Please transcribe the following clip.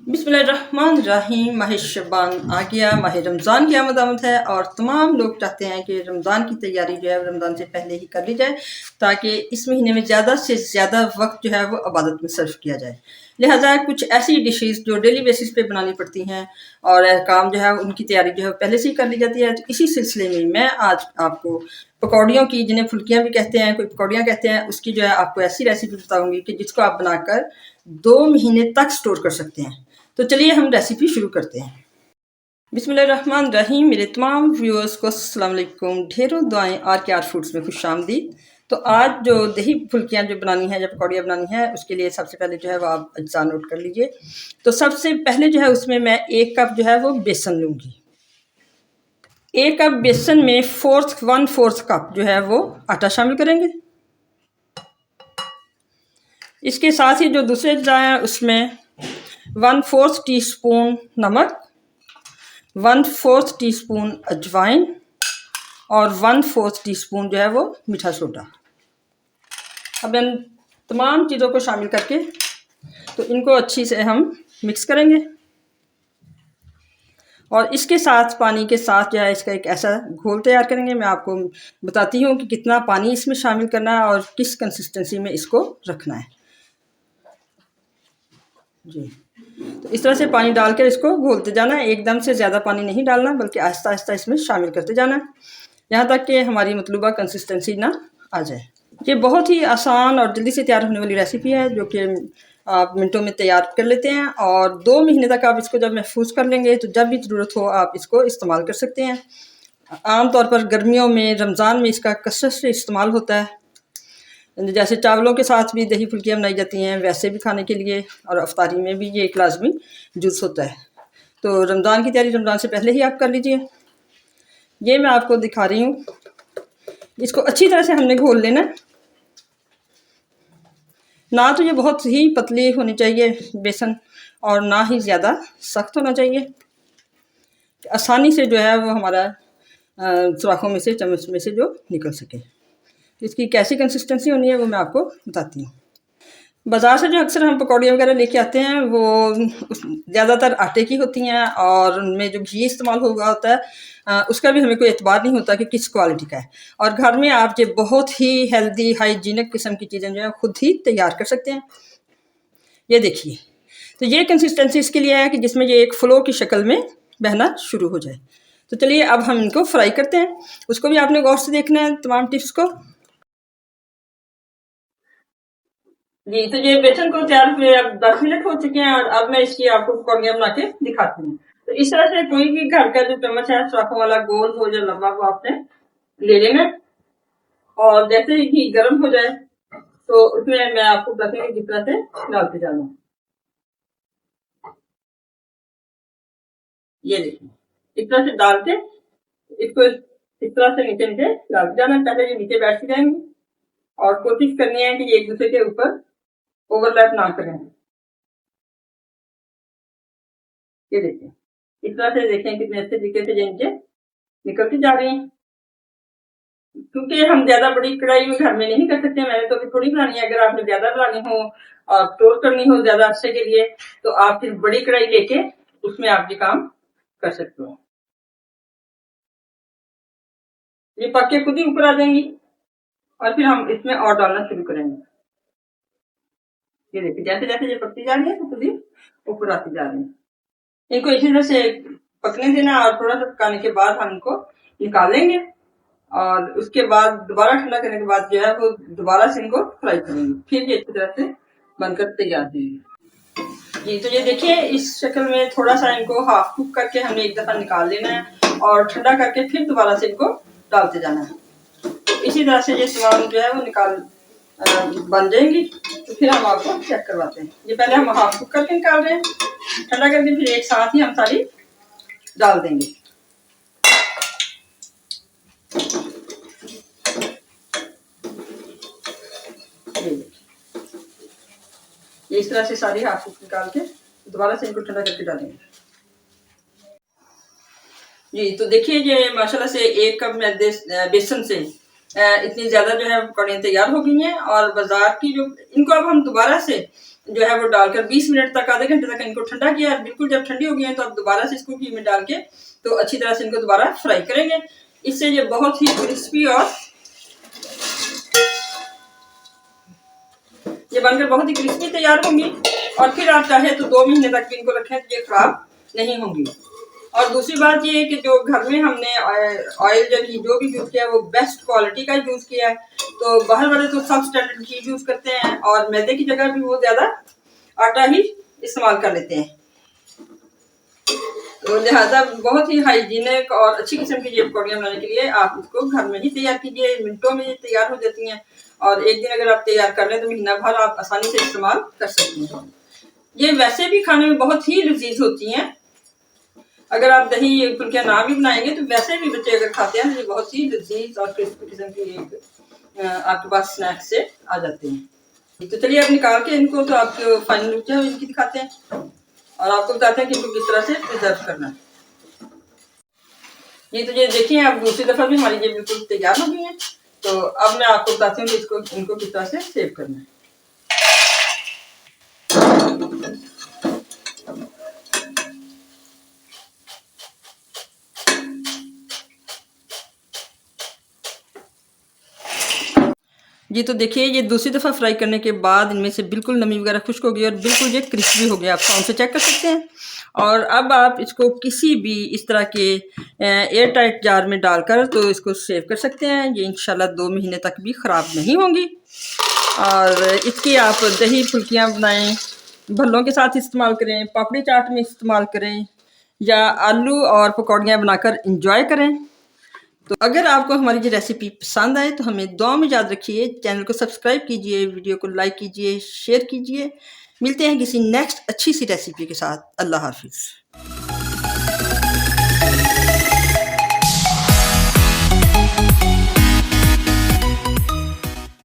बिस्मिल्लाहिर्रहमानिर्रहीम। माह शबान आ गया, माह रमज़ान की आमद है और तमाम लोग चाहते हैं कि रमज़ान की तैयारी जो है रमज़ान से पहले ही कर ली जाए ताकि इस महीने में ज़्यादा से ज़्यादा वक्त जो है वो इबादत में सर्व किया जाए। लिहाजा कुछ ऐसी डिशेस जो डेली बेसिस पे बनानी पड़ती हैं और काम जो है उनकी तैयारी जो है पहले से ही कर ली जाती है। तो इसी सिलसिले में मैं आज आपको पकौड़ियों की, जिन्हें फुल्कियाँ भी कहते हैं, कोई पकौड़ियाँ कहते हैं, उसकी जो है आपको ऐसी रेसिपी बताऊँगी कि जिसको आप बनाकर 2 महीने तक स्टोर कर सकते हैं। तो चलिए हम रेसिपी शुरू करते हैं। बिस्मिल्लाहिर्रहमानिर्रहीम। मेरे तमाम व्यूअर्स को अस्सलाम वालेकुम। ढेरों दुआएं आर के आर फूड्स में खुशामदीद। तो आज जो दही फुल्कियाँ जो बनानी है, जब पकौड़ियाँ बनानी है, उसके लिए सबसे पहले जो है वो आप अज्जा नोट कर लीजिए। तो सबसे पहले जो है उसमें मैं 1 कप जो है वो बेसन लूँगी। 1 कप बेसन में 1/4 कप जो है वो आटा शामिल करेंगे। इसके साथ ही जो दूसरे अज्जा हैं उसमें 1/4 टीस्पून नमक, 1/4 टीस्पून अजवाइन और 1/4 टीस्पून जो है वो मीठा सोडा। अब इन तमाम चीज़ों को शामिल करके तो इनको अच्छी से हम मिक्स करेंगे और इसके साथ पानी के साथ जो है इसका एक ऐसा घोल तैयार करेंगे। मैं आपको बताती हूँ कि कितना पानी इसमें शामिल करना है और किस कंसिस्टेंसी में इसको रखना है जी। तो इस तरह से पानी डालकर इसको घोलते जाना है। एकदम से ज़्यादा पानी नहीं डालना, बल्कि आहिस्ता आहिस्ता इसमें शामिल करते जाना है, यहाँ तक कि हमारी मतलूबा कंसिस्टेंसी ना आ जाए। ये बहुत ही आसान और जल्दी से तैयार होने वाली रेसिपी है जो कि आप मिनटों में तैयार कर लेते हैं और 2 महीने तक आप इसको जब महफूज कर लेंगे तो जब भी ज़रूरत हो आप इसको इस्तेमाल कर सकते हैं। आम तौर पर गर्मियों में, रमज़ान में इसका कसरत से इस्तेमाल होता है। जैसे चावलों के साथ भी दही फुल्कियाँ बनाई जाती हैं, वैसे भी खाने के लिए और अफ्तारी में भी ये एक लाजमी जुज़ होता है। तो रमज़ान की तैयारी रमज़ान से पहले ही आप कर लीजिए। ये मैं आपको दिखा रही हूँ। इसको अच्छी तरह से हमने घोल लेना, ना तो ये बहुत ही पतली होनी चाहिए बेसन और ना ही ज़्यादा सख्त होना चाहिए, आसानी से जो है वो हमारा सुराखों में से, चम्मच में से जो निकल सके। इसकी कैसी कंसिस्टेंसी होनी है वो मैं आपको बताती हूँ। बाज़ार से जो अक्सर हम पकौड़ियाँ वगैरह लेके आते हैं वो ज़्यादातर आटे की होती हैं और उनमें जो घी इस्तेमाल हुआ होता है उसका भी हमें कोई एतबार नहीं होता कि किस क्वालिटी का है। और घर में आप ये बहुत ही हेल्दी, हाइजीनिक किस्म की चीज़ें जो है खुद ही तैयार कर सकते हैं। ये देखिए, तो ये कंसिस्टेंसी इसके लिए है कि जिसमें ये एक फ़्लो की शक्ल में बहना शुरू हो जाए। तो चलिए अब हम इनको फ्राई करते हैं। उसको भी आपने गौर से देखना है, तमाम टिप्स को। जी, तो ये बेसन को तैयार हुए अब 10 मिनट हो चुके हैं और अब मैं इसकी आपको पकौड़ियाँ बना के दिखाती हूँ। तो इस तरह से कोई भी घर का जो चम्मच है, सुराखों वाला, गोल हो या लंबा, वो आपने ले लेना और जैसे ही घी गर्म हो जाए तो उसमें मैं आपको बताती हूँ किस तरह से डालते जाना। ये देखिए, इस तरह से डाल के इसको इस तरह से नीचे नीचे डालते जाना। पहले ये नीचे बैठ जाएंगे और कोशिश करनी है कि ये एक दूसरे के ऊपर ओवरलैप ना करें। ये देखिए, इस तरह से देखें कितने अच्छे तरीके से ये नीचे निकलती जा रही हैं। क्योंकि हम ज्यादा बड़ी कढ़ाई में घर में नहीं कर सकते, मैंने तो अभी थोड़ी बनानी है। अगर आपने ज्यादा बनानी हो और स्टोर करनी हो ज्यादा अरसे के लिए तो आप फिर बड़ी कढ़ाई लेके उसमें आप ये काम कर सकते हो। ये पक के खुद ही ऊपर आ जाएंगी और फिर हम इसमें और डालना शुरू करेंगे। ये देखिए, जैसे जैसे ये पकती जा रही है तो खुद ही ऊपर आती जा रही है। इनको इसी तरह से पकने देना और थोड़ा सा पकाने के बाद हम इनको निकालेंगे और उसके बाद दोबारा ठंडा करने के बाद जो है वो दोबारा से इनको फ्राई करेंगे। फिर ये अच्छी तरह से बनकर तैयार देंगे। जी, तो ये देखिए, इस शक्ल में थोड़ा सा इनको हाफ कुक करके हमने एक दफा निकाल लेना है और ठंडा करके फिर दोबारा से इनको डालते जाना है। तो इसी तरह से ये सामान जो है वो बन जाएंगी। तो फिर हम आपको चेक करवाते हैं। ये पहले हम हाफ कुक करके निकाल रहे हैं, ठंडा करके फिर एक साथ ही हम सारी डाल देंगे। ये इस तरह से सारी हाफ कुक निकाल के दोबारा से इनको ठंडा करके डालेंगे। जी, तो देखिए, ये माशाल्लाह से 1 कप मैदे बेसन से इतनी ज्यादा जो है पकौड़ियाँ तैयार हो गई हैं और बाजार की जो इनको अब हम दोबारा से जो है वो डालकर 20 मिनट तक, आधे घंटे तक इनको ठंडा किया। बिल्कुल जब ठंडी हो गई है तो अब दोबारा से इसको घी में डाल के तो अच्छी तरह से इनको दोबारा फ्राई करेंगे। इससे ये बहुत ही क्रिस्पी और ये बनकर बहुत ही क्रिस्पी तैयार होंगी। और फिर आप चाहे तो 2 महीने तक इनको रखें तो ये खराब नहीं होंगी। और दूसरी बात ये है कि जो घर में हमने ऑयल या घी जो भी यूज़ किया है वो बेस्ट क्वालिटी का यूज़ किया है। तो बाहर वाले तो सब स्टैंडर्ड घी यूज़ करते हैं और मैदे की जगह भी वो ज़्यादा आटा ही इस्तेमाल कर लेते हैं। तो लिहाजा बहुत ही हाइजीनिक और अच्छी किस्म की ये पकौड़ियाँ बनाने के लिए आप इसको घर में ही तैयार कीजिए। मिनटों में ये तैयार हो जाती हैं और एक दिन अगर आप तैयार कर लें तो महीना भर आप आसानी से इस्तेमाल कर सकती हैं। ये वैसे भी खाने में बहुत ही लजीज होती हैं। अगर आप दही फुल्कियाँ ना भी बनाएंगे तो वैसे भी बच्चे अगर खाते हैं तो ये बहुत ही लजीज और क्रिस्पी किस्म की एक आपके पास स्नैक्स से आ जाते हैं। तो चलिए आप निकाल के इनको तो आपको फाइनल लुक है इनकी दिखाते हैं और आपको बताते हैं कि इनको किस तरह से प्रिजर्व करना है। ये तो ये देखिए अब दूसरी दफ़ा भी हमारी ये बिल्कुल तैयार हो गई है। तो अब मैं आपको बताती हूँ कि इसको इनको किस तरह से सेव करना है। जी तो देखिए ये दूसरी दफ़ा फ्राई करने के बाद इनमें से बिल्कुल नमी वगैरह खुश्क हो गई और बिल्कुल ये क्रिस्पी हो गया। आप साउंड से चेक कर सकते हैं। और अब आप इसको किसी भी इस तरह के एयर टाइट जार में डालकर तो इसको सेव कर सकते हैं। ये इंशाल्लाह 2 महीने तक भी ख़राब नहीं होंगी। और इसकी आप दही फुल्कियाँ बनाएं, भल्लों के साथ इस्तेमाल करें, पापड़ी चाट में इस्तेमाल करें या आलू और पकौड़ियाँ बनाकर इंजॉय करें। तो अगर आपको हमारी ये रेसिपी पसंद आए तो हमें दुआ में याद रखिए। चैनल को सब्सक्राइब कीजिए, वीडियो को लाइक कीजिए, शेयर कीजिए। मिलते हैं किसी नेक्स्ट अच्छी सी रेसिपी के साथ। अल्लाह हाफिज़।